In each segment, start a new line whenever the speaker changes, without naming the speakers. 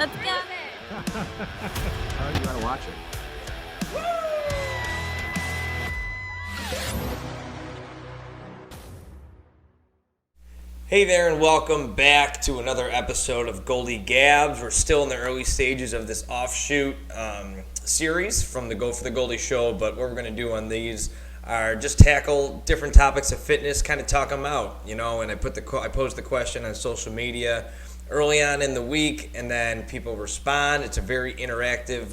Let's go.
Oh, you gotta watch it.
Hey there, and welcome back to another episode of Goldy Gabs. We're still in the early stages of this offshoot series from the Go4TheGoldy Show, but what we're going to do on these are just tackle different topics of fitness, kind of talk them out, and I posed the question on social media early on in the week, and then people respond. It's a very interactive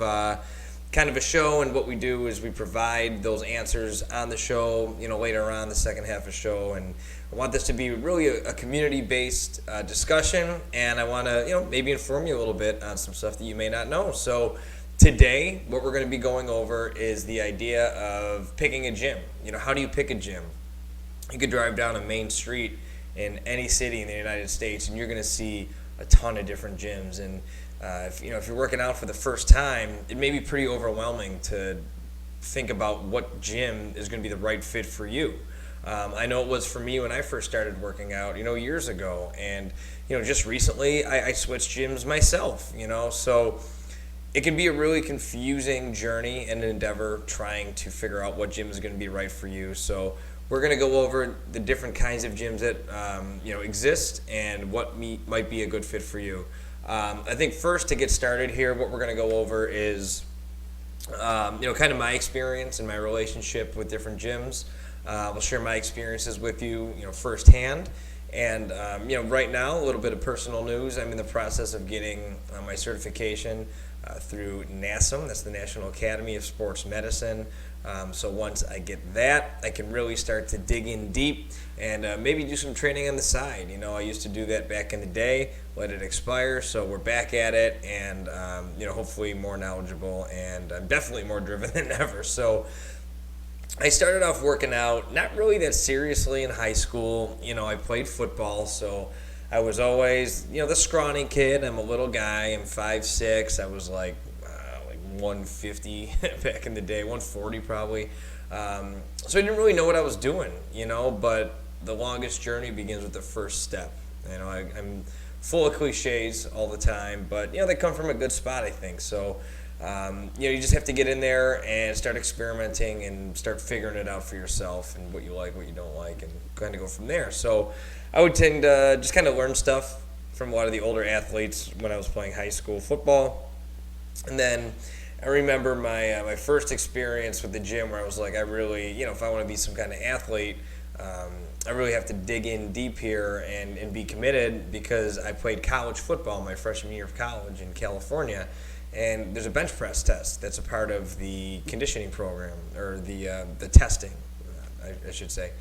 kind of a show, and what we do is we provide those answers on the show, later on the second half of the show, and I want this to be really a community-based discussion, and I want to, maybe inform you a little bit on some stuff that you may not know. So today, what we're going to be going over is the idea of picking a gym. How do you pick a gym? You could drive down a main street in any city in the United States, and you're going to see a ton of different gyms. And if you're working out for the first time, it may be pretty overwhelming to think about what gym is going to be the right fit for you. I know it was for me when I first started working out, years ago. And, just recently I switched gyms myself, so it can be a really confusing journey and endeavor trying to figure out what gym is going to be right for you. So we're going to go over the different kinds of gyms that, exist and what might be a good fit for you. I think first to get started here, what we're going to go over is, kind of my experience and my relationship with different gyms. I'll share my experiences with you, firsthand. And, right now, a little bit of personal news. I'm in the process of getting my certification through NASM. That's the National Academy of Sports Medicine. So once I get that, I can really start to dig in deep and maybe do some training on the side. I used to do that back in the day, let it expire. So we're back at it and, hopefully more knowledgeable, and I'm definitely more driven than ever. So I started off working out not really that seriously in high school. I played football, so I was always, the scrawny kid. I'm a little guy. I'm 5'6". I was like 150 back in the day, 140 probably. So I didn't really know what I was doing, but the longest journey begins with the first step. I'm full of cliches all the time, but, they come from a good spot, I think. So you just have to get in there and start experimenting and start figuring it out for yourself and what you like, what you don't like, and kind of go from there. So I would tend to just kind of learn stuff from a lot of the older athletes when I was playing high school football. And then I remember my first experience with the gym where I was like, I really, if I want to be some kind of athlete, I really have to dig in deep here and be committed, because I played college football my freshman year of college in California. And there's a bench press test that's a part of the conditioning program, or the testing, I should say.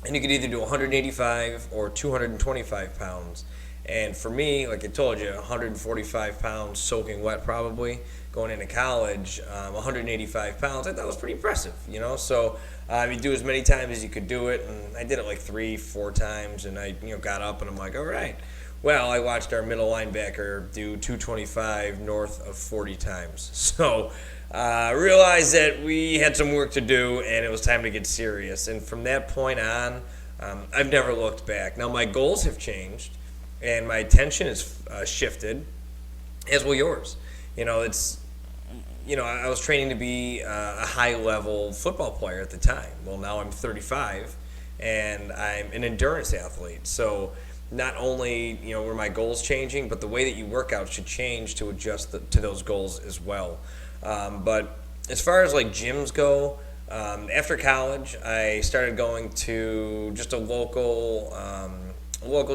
And you could either do 185 or 225 pounds. And for me, like I told you, 145 pounds soaking wet probably, going into college, 185 pounds, I thought was pretty impressive, So you do as many times as you could do it, and I did it like 3-4 times, and I got up and I'm like, all right. Well, I watched our middle linebacker do 225 north of 40 times. So I realized that we had some work to do, and it was time to get serious. And from that point on, I've never looked back. Now, my goals have changed, and my attention has shifted, as will yours. It's, I was training to be a high-level football player at the time. Well, now I'm 35, and I'm an endurance athlete. So not only were my goals changing, but the way that you work out should change to adjust to those goals as well. But as far as like gyms go, after college, I started going to just a local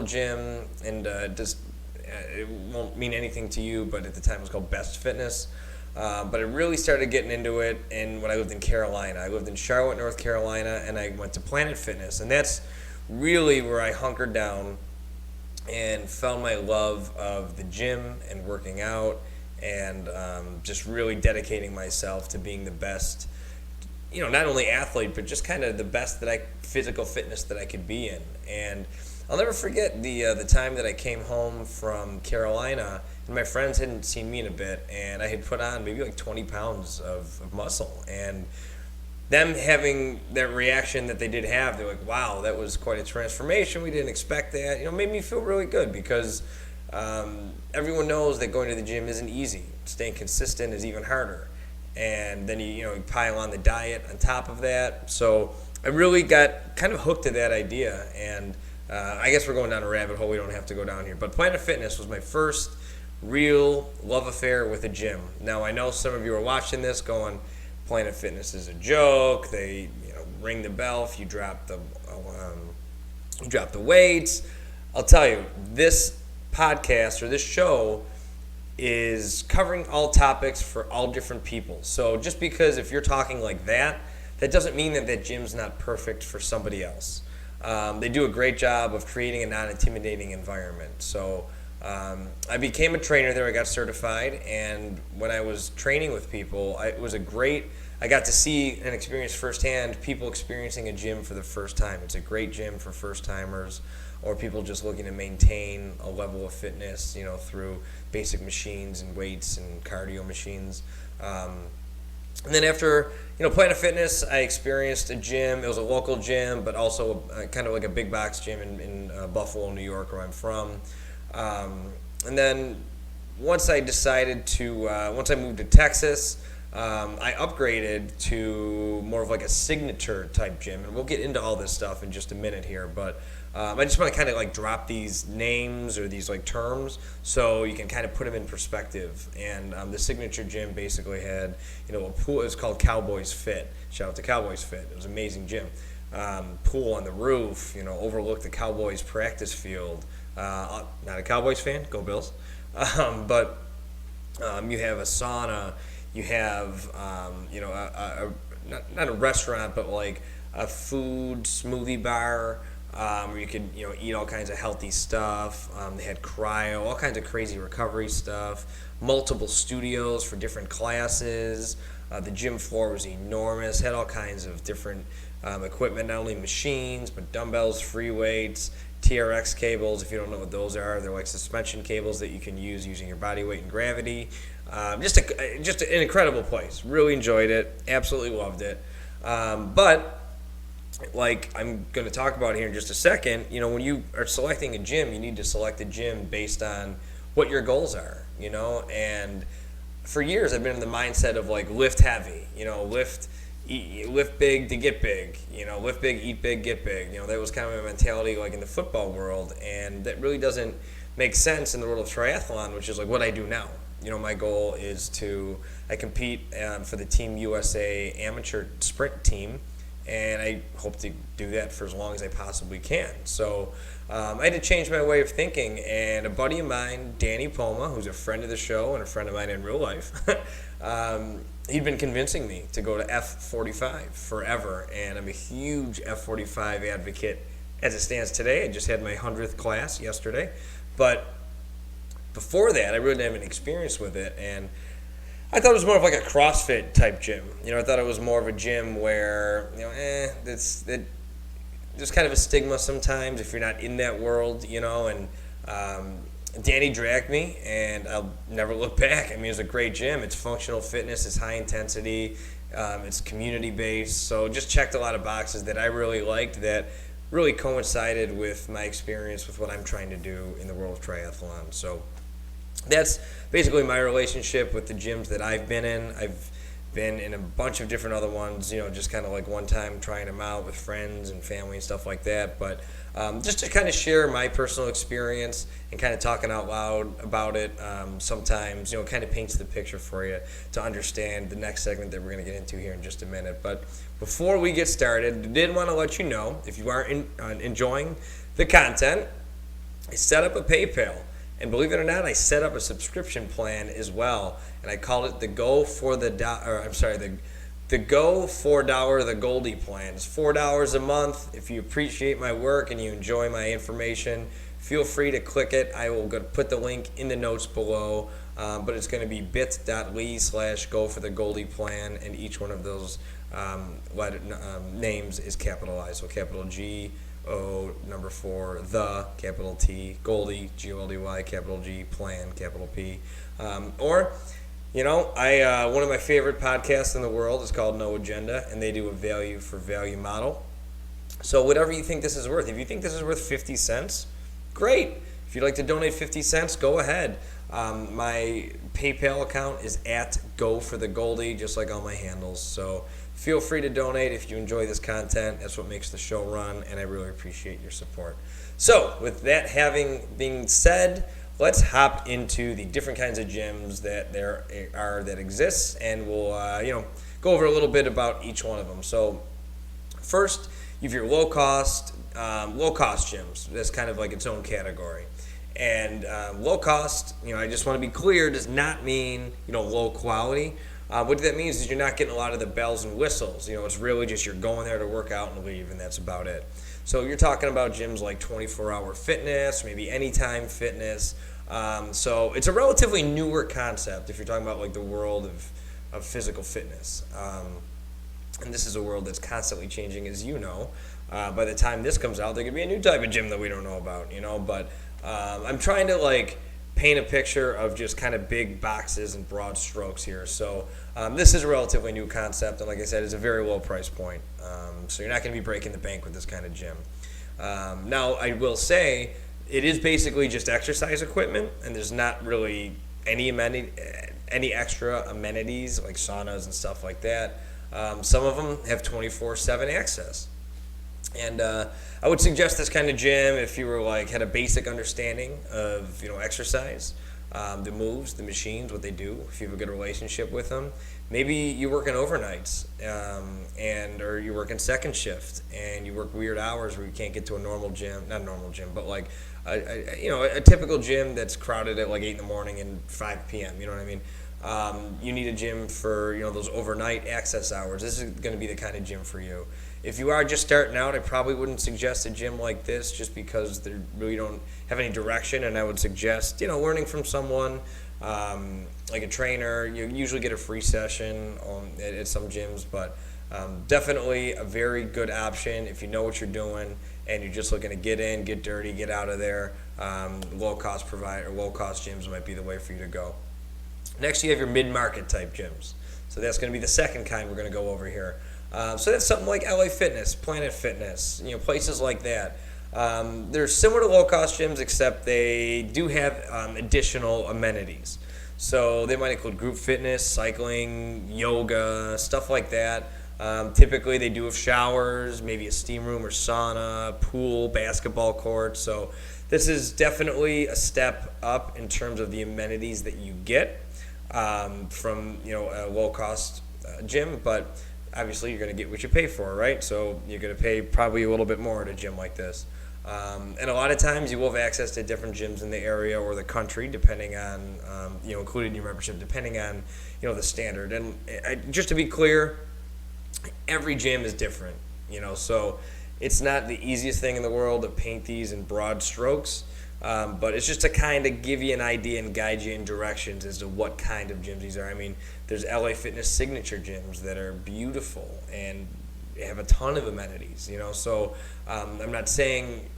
gym, and it won't mean anything to you, but at the time it was called Best Fitness. But I really started getting into it when I lived in Carolina. I lived in Charlotte, North Carolina, and I went to Planet Fitness, and that's really where I hunkered down and found my love of the gym and working out, and just really dedicating myself to being the best, not only athlete, but just kind of the best physical fitness that I could be in. And I'll never forget the time that I came home from Carolina, and my friends hadn't seen me in a bit, and I had put on maybe like 20 pounds of muscle. And them having that reaction that they did have, they're like, wow, that was quite a transformation. We didn't expect that. Made me feel really good, because everyone knows that going to the gym isn't easy. Staying consistent is even harder. And then you pile on the diet on top of that. So I really got kind of hooked to that idea. And I guess we're going down a rabbit hole we don't have to go down here. But Planet Fitness was my first real love affair with a gym. Now, I know some of you are watching this going, Planet Fitness is a joke. They ring the bell if you drop the weights. I'll tell you, this podcast or this show is covering all topics for all different people. So just because if you're talking like that, that doesn't mean that gym's not perfect for somebody else. They do a great job of creating a non-intimidating environment. So I became a trainer there. I got certified, and when I was training with people, I got to see and experience firsthand people experiencing a gym for the first time. It's a great gym for first-timers or people just looking to maintain a level of fitness, through basic machines and weights and cardio machines. And then after, Planet Fitness, I experienced a gym. It was a local gym, but also kind of like a big box gym in Buffalo, New York, where I'm from. And then once I moved to Texas, I upgraded to more of like a signature type gym. And we'll get into all this stuff in just a minute here, but I just want to kind of like drop these names or these like terms so you can kind of put them in perspective. And the signature gym basically had, a pool. It was called Cowboys Fit. Shout out to Cowboys Fit. It was an amazing gym. Pool on the roof, overlooked the Cowboys practice field. Not a Cowboys fan, go Bills. But you have a sauna. You have, not a restaurant, but like a food smoothie bar. Where you could eat all kinds of healthy stuff. They had cryo, all kinds of crazy recovery stuff. Multiple studios for different classes. The gym floor was enormous. Had all kinds of different equipment, not only machines but dumbbells, free weights, TRX cables. If you don't know what those are, they're like suspension cables that you can use using your body weight and gravity. Just an incredible place. Really enjoyed it. Absolutely loved it. But like I'm going to talk about here in just a second, when you are selecting a gym, you need to select a gym based on what your goals are, and for years I've been in the mindset of like lift heavy, lift big to get big, lift big, eat big, get big. That was kind of a mentality like in the football world, and that really doesn't make sense in the world of triathlon, which is like what I do now. My goal is I compete for the Team USA amateur sprint team, and I hope to do that for as long as I possibly can. So I had to change my way of thinking, and a buddy of mine, Danny Poma, who's a friend of the show and a friend of mine in real life, he'd been convincing me to go to F45 forever, and I'm a huge F45 advocate as it stands today. I just had my 100th class yesterday, but before that, I really didn't have any experience with it, and I thought it was more of like a CrossFit type gym. I thought it was more of a gym where, there's kind of a stigma sometimes if you're not in that world, and Danny dragged me, and I'll never look back. I mean, it's a great gym. It's functional fitness. It's high intensity. It's community-based. So just checked a lot of boxes that I really liked that really coincided with my experience with what I'm trying to do in the world of triathlon. So that's basically my relationship with the gyms that I've been in. I've been in a bunch of different other ones, just kind of like one time trying them out with friends and family and stuff like that. But just to kind of share my personal experience and kind of talking out loud about it sometimes, kind of paints the picture for you to understand the next segment that we're going to get into here in just a minute. But before we get started, I did want to let you know, if you are enjoying the content, I set up a PayPal. And believe it or not, I set up a subscription plan as well, and I called it the the Go4TheGoldy plan. It's $4 a month. If you appreciate my work and you enjoy my information, feel free to click it. I will put the link in the notes below, but it's going to be bit.ly/Go4TheGoldy plan, and each one of those names is capitalized, so capital G. O, number 4, the, capital T, Goldy, Goldy, capital G, plan, capital P. Or, one of my favorite podcasts in the world is called No Agenda, and they do a value for value model. So whatever you think this is worth, if you think this is worth 50 cents, great. If you'd like to donate 50 cents, go ahead. My PayPal account is at Go4TheGoldy, just like all my handles. So feel free to donate if you enjoy this content. That's what makes the show run, and I really appreciate your support. So with that having been said, let's hop into the different kinds of gyms that there are that exist, and we'll go over a little bit about each one of them. So first, you have your low cost gyms. That's kind of like its own category. And low cost, I just want to be clear, does not mean low quality. What that means is you're not getting a lot of the bells and whistles. It's really just you're going there to work out and leave, and that's about it. So you're talking about gyms like 24-hour fitness, maybe anytime fitness. So it's a relatively newer concept if you're talking about like the world of physical fitness. And this is a world that's constantly changing, as you know. By the time this comes out, there could be a new type of gym that we don't know about, But I'm trying to paint a picture of just kind of big boxes and broad strokes here. So this is a relatively new concept, and like I said, it's a very low price point. So you're not going to be breaking the bank with this kind of gym. Now, I will say it is basically just exercise equipment, and there's not really any extra amenities like saunas and stuff like that. Some of them have 24/7 access. And I would suggest this kind of gym if you were had a basic understanding of exercise, the moves, the machines, what they do. If you have a good relationship with them, maybe you're working overnights, or you're working second shift, and you work weird hours where you can't get to a normal gym, not a normal gym, but a typical gym that's crowded at 8 in the morning and 5 p.m. You know what I mean? You need a gym for those overnight access hours. This is going to be the kind of gym for you. If you are just starting out, I probably wouldn't suggest a gym like this just because they really don't have any direction, and I would suggest learning from someone like a trainer. You usually get a free session at some gyms, but definitely a very good option if you know what you're doing and you're just looking to get in, get dirty, get out of there. Low cost gyms might be the way for you to go. Next, you have your mid-market type gyms. So that's going to be the second kind we're going to go over here. So that's something like LA Fitness, Planet Fitness, places like that. They're similar to low-cost gyms, except they do have additional amenities. So they might include group fitness, cycling, yoga, stuff like that. Typically, they do have showers, maybe a steam room or sauna, pool, basketball court. So this is definitely a step up in terms of the amenities that you get from a low-cost gym, but obviously you're going to get what you pay for, right? So you're going to pay probably a little bit more at a gym like this. And a lot of times you will have access to different gyms in the area or the country, depending on, including your membership, depending on, the standard. And just to be clear, every gym is different, so it's not the easiest thing in the world to paint these in broad strokes. But it's just to kind of give you an idea and guide you in directions as to what kind of gyms these are. I mean, there's LA Fitness signature gyms that are beautiful and have a ton of amenities, So I'm not saying,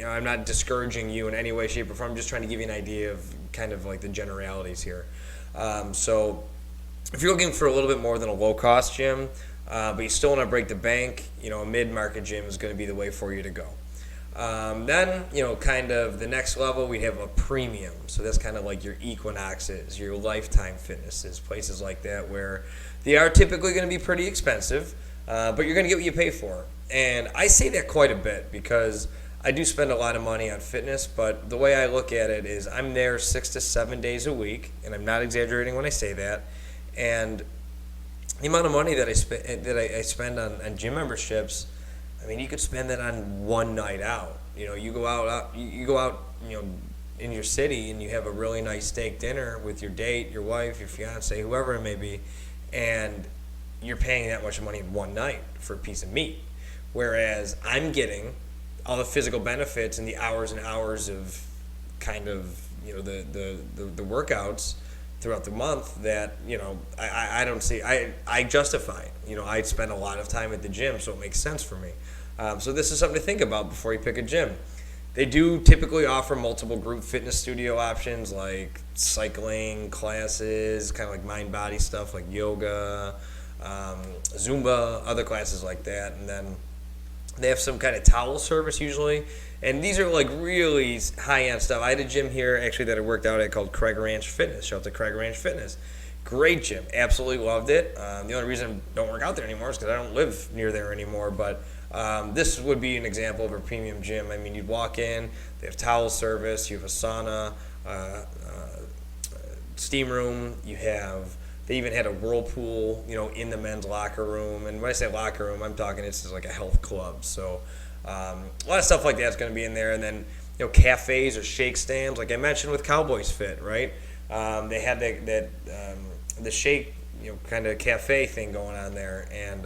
I'm not discouraging you in any way, shape, or form. I'm just trying to give you an idea of kind of the generalities here. So if you're looking for a little bit more than a low-cost gym, but you still want to break the bank, a mid-market gym is going to be the way for you to go. Then, kind of the next level, we have a premium. So that's kind of like your Equinoxes, your Lifetime Fitnesses, places like that where they are typically going to be pretty expensive, but you're going to get what you pay for. And I say that quite a bit because I do spend a lot of money on fitness, but the way I look at it is I'm there 6 to 7 days a week, and I'm not exaggerating when I say that. And the amount of money that I spend on gym memberships, I mean, you could spend that on one night out. You go out, in your city, and you have a really nice steak dinner with your date, your wife, your fiance, whoever it may be, and you're paying that much money in one night for a piece of meat. Whereas I'm getting all the physical benefits and the hours and hours of kind of the workouts throughout the month that I don't see. I justify it. I spend a lot of time at the gym, so it makes sense for me. So this is something to think about before you pick a gym. They do typically offer multiple group fitness studio options like cycling classes, kind of like mind-body stuff like yoga, Zumba, other classes like that. And then They have some kind of towel service usually, and these are like really high-end stuff. I had a gym here actually that I worked out at called Craig Ranch Fitness. Shout out to Craig Ranch Fitness. Great gym, absolutely loved it. The only reason I don't work out there anymore is because I don't live near there anymore. But this would be an example of a premium gym. I mean, you'd walk in, they have towel service, you have a sauna, steam room, they even had a whirlpool, in the men's locker room. And when I say locker room, I'm talking it's just like a health club. So a lot of stuff like that's going to be in there. And then, cafes or shake stands, like I mentioned with Cowboys Fit, right? They had the shake, kind of cafe thing going on there. And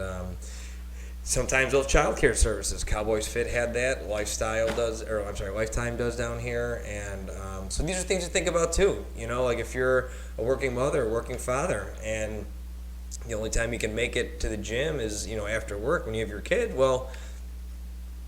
sometimes those childcare services. Cowboys Fit had that. Lifetime does down here. And so these are things to think about too. Like if you're a working mother, a working father, and the only time you can make it to the gym is, after work when you have your kid, well,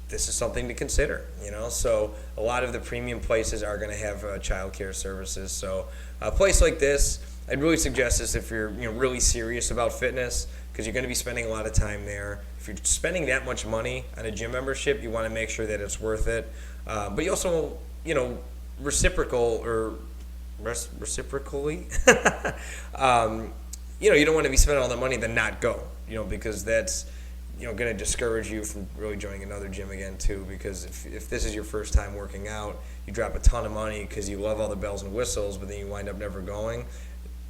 this is something to consider, So a lot of the premium places are going to have childcare services. So a place like this, I'd really suggest this if you're really serious about fitness, because you're going to be spending a lot of time there. If you're spending that much money on a gym membership, you want to make sure that it's worth it. But you also, reciprocally, you don't want to be spending all the money and then not go, because that's, going to discourage you from really joining another gym again too. Because if this is your first time working out, you drop a ton of money because you love all the bells and whistles, but then you wind up never going,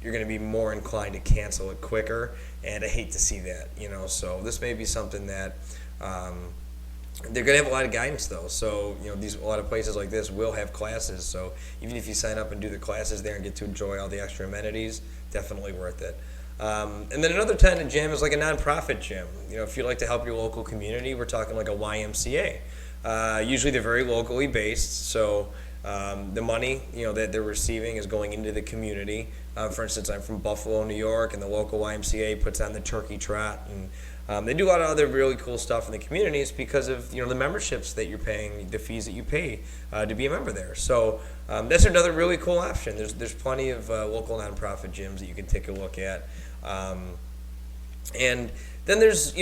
you're going to be more inclined to cancel it quicker, and I hate to see that, So this may be something that they're going to have a lot of guidance though. So, a lot of places like this will have classes. So even if you sign up and do the classes there and get to enjoy all the extra amenities, definitely worth it. And then another kind of gym is like a nonprofit gym. If you like to help your local community, we're talking like a YMCA. Usually they're very locally based, so the money that they're receiving is going into the community. For instance, I'm from Buffalo, New York, and the local YMCA puts on the turkey trot, and they do a lot of other really cool stuff in the communities because of the memberships that you're paying, the fees that you pay to be a member there. So that's another really cool option. There's plenty of local nonprofit gyms that you can take a look at. And then there's,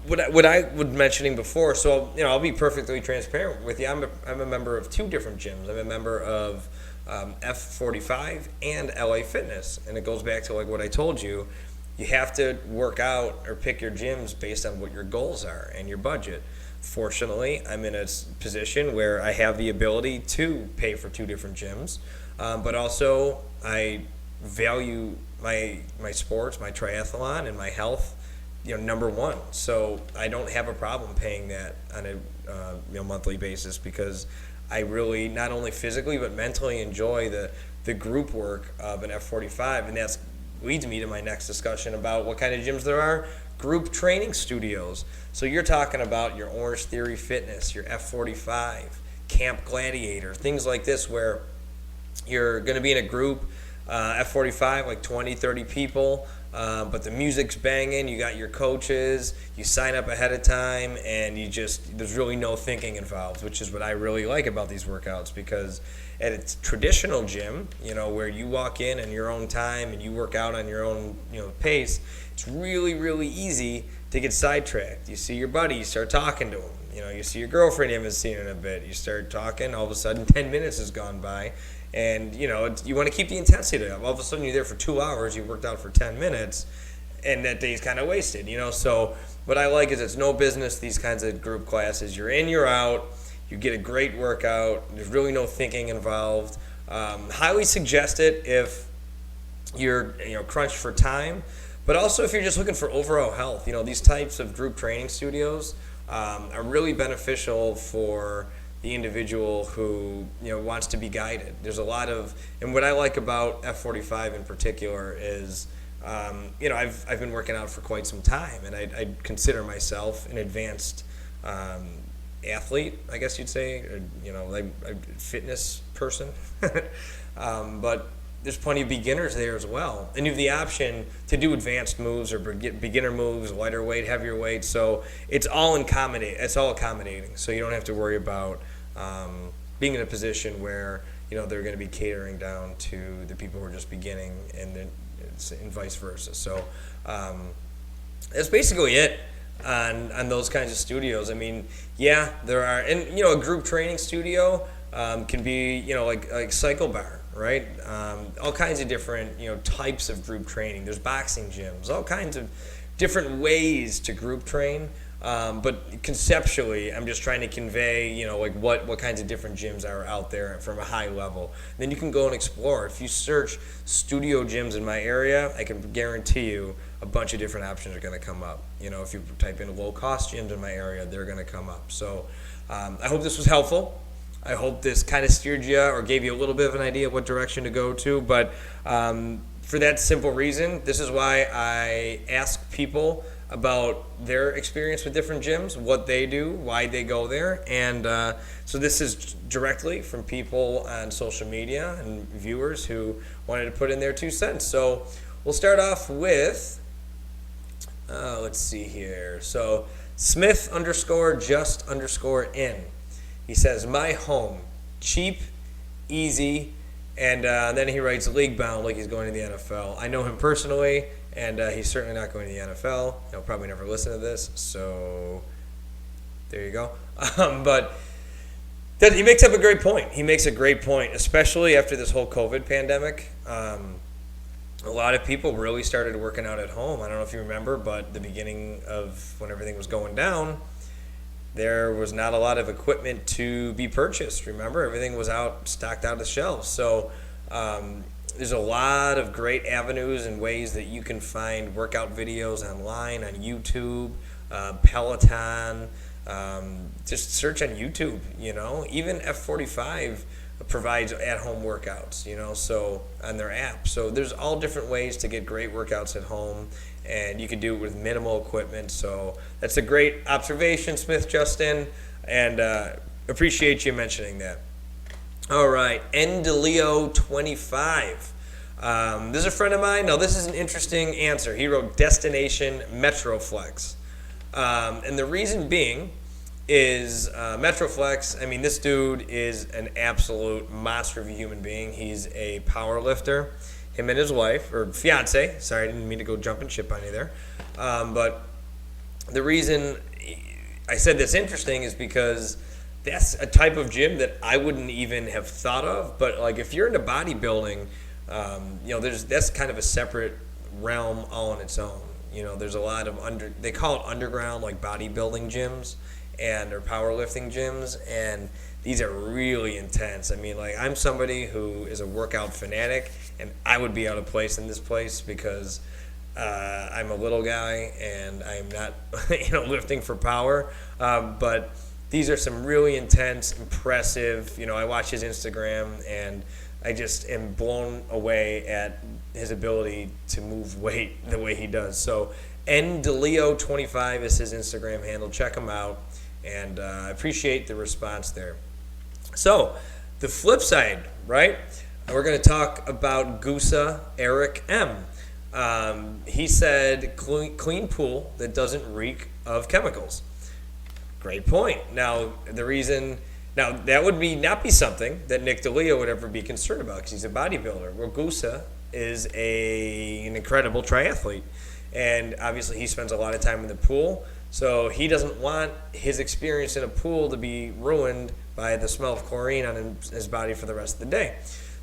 what I was mentioning before. So, I'll be perfectly transparent with you. I'm a member of two different gyms. I'm a member of F45 and LA Fitness. And it goes back to like what I told you. You have to work out or pick your gyms based on what your goals are and your budget. Fortunately, I'm in a position where I have the ability to pay for two different gyms, but also I value my sports, my triathlon, and my health, number one. So I don't have a problem paying that on a monthly basis, because I really not only physically but mentally enjoy the group work of an F45, and that leads me to my next discussion about what kind of gyms there are. Group training studios. So you're talking about your Orange Theory Fitness, your F45, Camp Gladiator, things like this, where you're going to be in a group, F45, like 20, 30 people, but the music's banging, you got your coaches, you sign up ahead of time, and there's really no thinking involved, which is what I really like about these workouts, because at a traditional gym, where you walk in your own time and you work out on your own, pace, it's really, really easy to get sidetracked. You see your buddy, you start talking to him. You see your girlfriend you haven't seen in a bit. You start talking, all of a sudden 10 minutes has gone by, and you want to keep the intensity up. All of a sudden you're there for 2 hours, you worked out for 10 minutes, and that day's kind of wasted. So what I like is it's no business, these kinds of group classes. You're in, you're out. You get a great workout. There's really no thinking involved. Highly suggest it if you're crunched for time, but also if you're just looking for overall health. These types of group training studios are really beneficial for the individual who wants to be guided. There's a lot of, and what I like about F45 in particular is, I've been working out for quite some time, and I consider myself an advanced athlete, I guess you'd say, or, like a fitness person. But there's plenty of beginners there as well. And you have the option to do advanced moves or beginner moves, lighter weight, heavier weight. So it's all accommodating. So you don't have to worry about being in a position where, they're going to be catering down to the people who are just beginning, and vice versa. So that's basically it. on those kinds of studios. I mean, yeah, there are, and a group training studio can be like Cycle Bar, right? All kinds of different types of group training. There's boxing gyms, all kinds of different ways to group train. But conceptually, I'm just trying to convey, like what kinds of different gyms are out there from a high level. Then you can go and explore. If you search studio gyms in my area, I can guarantee you a bunch of different options are going to come up. If you type in low-cost gyms in my area, they're going to come up. So I hope this was helpful. I hope this kind of steered you or gave you a little bit of an idea of what direction to go to. But for that simple reason, this is why I ask people about their experience with different gyms, what they do, why they go there. And so this is directly from people on social media and viewers who wanted to put in their 2 cents. So we'll start off with, let's see here. So Smith_just_in. He says, my home, cheap, easy, and then he writes league bound like he's going to the NFL. I know him personally, and he's certainly not going to the NFL. He'll probably never listen to this, so there you go. But he makes up a great point. He makes a great point, especially after this whole COVID pandemic. A lot of people really started working out at home. I don't know if you remember, but the beginning of when everything was going down, there was not a lot of equipment to be purchased. Remember, everything was stocked out of the shelves. So there's a lot of great avenues and ways that you can find workout videos online, on YouTube, Peloton. Just search on YouTube, Even F45 provides at-home workouts, so on their app. So there's all different ways to get great workouts at home, and you can do it with minimal equipment. So that's a great observation, Smith Justin, and appreciate you mentioning that. All right, NDeLeo25. This is a friend of mine. Now, this is an interesting answer. He wrote Destination Metroflex. And the reason being is Metroflex, I mean, this dude is an absolute monster of a human being. He's a power lifter. Him and his wife, or fiance, sorry, I didn't mean to go jumping ship on you there. But the reason I said that's interesting is because that's a type of gym that I wouldn't even have thought of. But like if you're into bodybuilding, that's kind of a separate realm all on its own. There's a lot of they call it underground, like bodybuilding gyms or powerlifting gyms, and these are really intense. I mean, like I'm somebody who is a workout fanatic, and I would be out of place in this place because I'm a little guy and I'm not, lifting for power. But these are some really intense, impressive. I watch his Instagram and I just am blown away at his ability to move weight the way he does. So NDeLeo25 is his Instagram handle. Check him out, and I appreciate the response there. So the flip side, right? We're going to talk about Gusa Eric M. He said clean pool that doesn't reek of chemicals. Great point. Now that would not be something that Nick DeLeo would ever be concerned about because he's a bodybuilder. Well, Gusa is an incredible triathlete, and obviously he spends a lot of time in the pool, so he doesn't want his experience in a pool to be ruined by the smell of chlorine on his body for the rest of the day.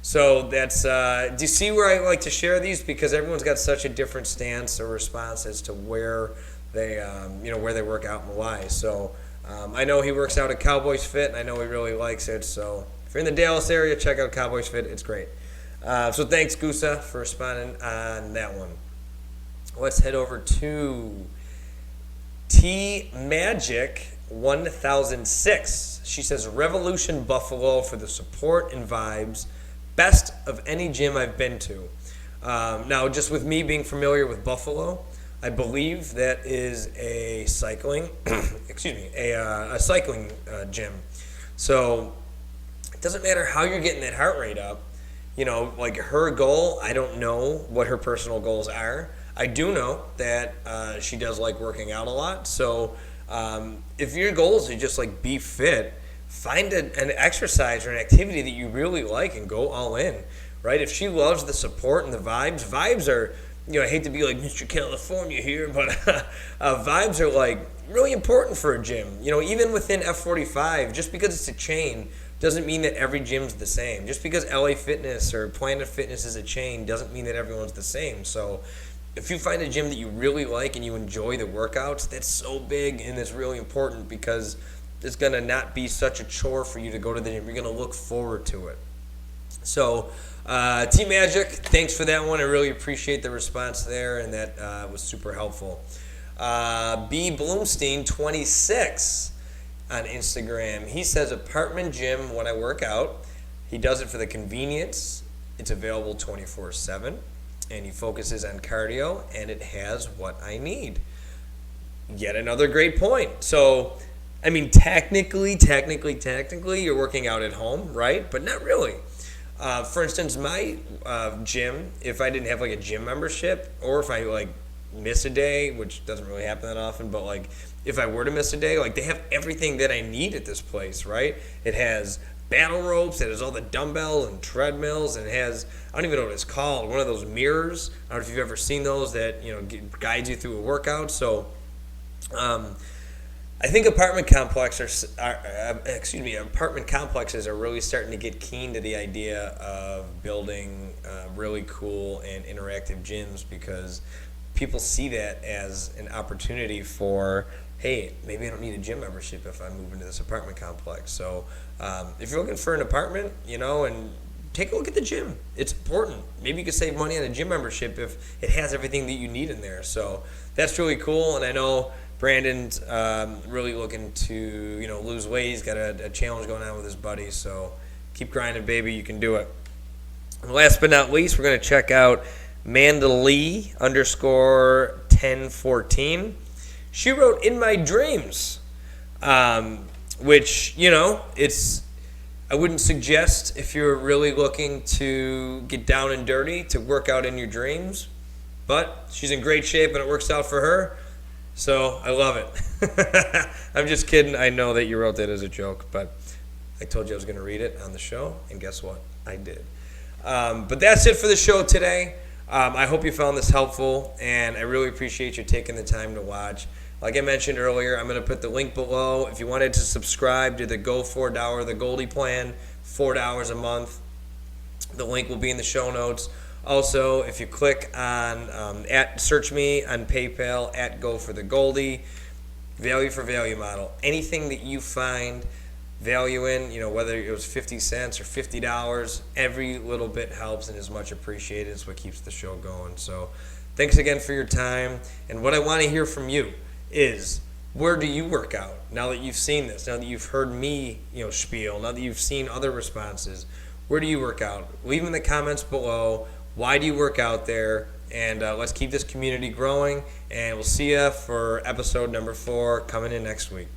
So that's do you see where I like to share these? Because everyone's got such a different stance or response as to where they where they work out and why. So I know he works out at Cowboys Fit, and I know he really likes it. So if you're in the Dallas area, check out Cowboys Fit. It's great. So thanks, Gusa, for responding on that one. Let's head over to T Magic 1006. She says, Revolution Buffalo for the support and vibes. Best of any gym I've been to. Now, just with me being familiar with Buffalo, I believe that is a cycling, a cycling gym. So it doesn't matter how you're getting that heart rate up. Like her goal, I don't know what her personal goals are. I do know that she does like working out a lot. So if your goal is to just like be fit, find an exercise or an activity that you really like and go all in, right? If she loves the support and the vibes are I hate to be like Mr. California here, but vibes are like really important for a gym. Even within F45, just because it's a chain doesn't mean that every gym's the same. Just because LA Fitness or Planet Fitness is a chain doesn't mean that everyone's the same. So if you find a gym that you really like and you enjoy the workouts, that's so big and it's really important because it's going to not be such a chore for you to go to the gym. You're going to look forward to it. So, Team Magic, thanks for that one. I really appreciate the response there, and that was super helpful. B. Bloomstein, 26 on Instagram. He says, apartment gym when I work out. He does it for the convenience. It's available 24/7, and he focuses on cardio, and it has what I need. Yet another great point. So, I mean, technically, you're working out at home, right? But not really. For instance, my gym, if I didn't have like a gym membership, or if I like miss a day, which doesn't really happen that often, but like if I were to miss a day, like they have everything that I need at this place, right? It has battle ropes, it has all the dumbbells and treadmills, and it has, I don't even know what it's called, one of those mirrors. I don't know if you've ever seen those that, guides you through a workout. So, I think apartment complexes are really starting to get keen to the idea of building really cool and interactive gyms because people see that as an opportunity for, hey, maybe I don't need a gym membership if I move into this apartment complex. So if you're looking for an apartment, and take a look at the gym. It's important. Maybe you could save money on a gym membership if it has everything that you need in there. So that's really cool, and I know Brandon's really looking to, lose weight. He's got a challenge going on with his buddy. So keep grinding, baby. You can do it. And last but not least, we're going to check out Mandalee _1014. She wrote, in my dreams, which, I wouldn't suggest if you're really looking to get down and dirty to work out in your dreams. But she's in great shape and it works out for her. So I love it. I'm just kidding. I know that you wrote that as a joke, but I told you I was going to read it on the show, and guess what? I did. But that's it for the show today. I hope you found this helpful, and I really appreciate you taking the time to watch. Like I mentioned earlier, I'm going to put the link below. If you wanted to subscribe to the Go4TheGoldy plan, $4 a month, the link will be in the show notes. Also, if you click on search me on PayPal at Go4TheGoldy, value for value model. Anything that you find value in, whether it was 50 cents or $50, every little bit helps and is much appreciated. It's what keeps the show going. So thanks again for your time. And what I want to hear from you is, where do you work out? Now that you've seen this, now that you've heard me, spiel, now that you've seen other responses, where do you work out? Leave in the comments below. Why do you work out there? And let's keep this community growing. And we'll see you for episode number 4 coming in next week.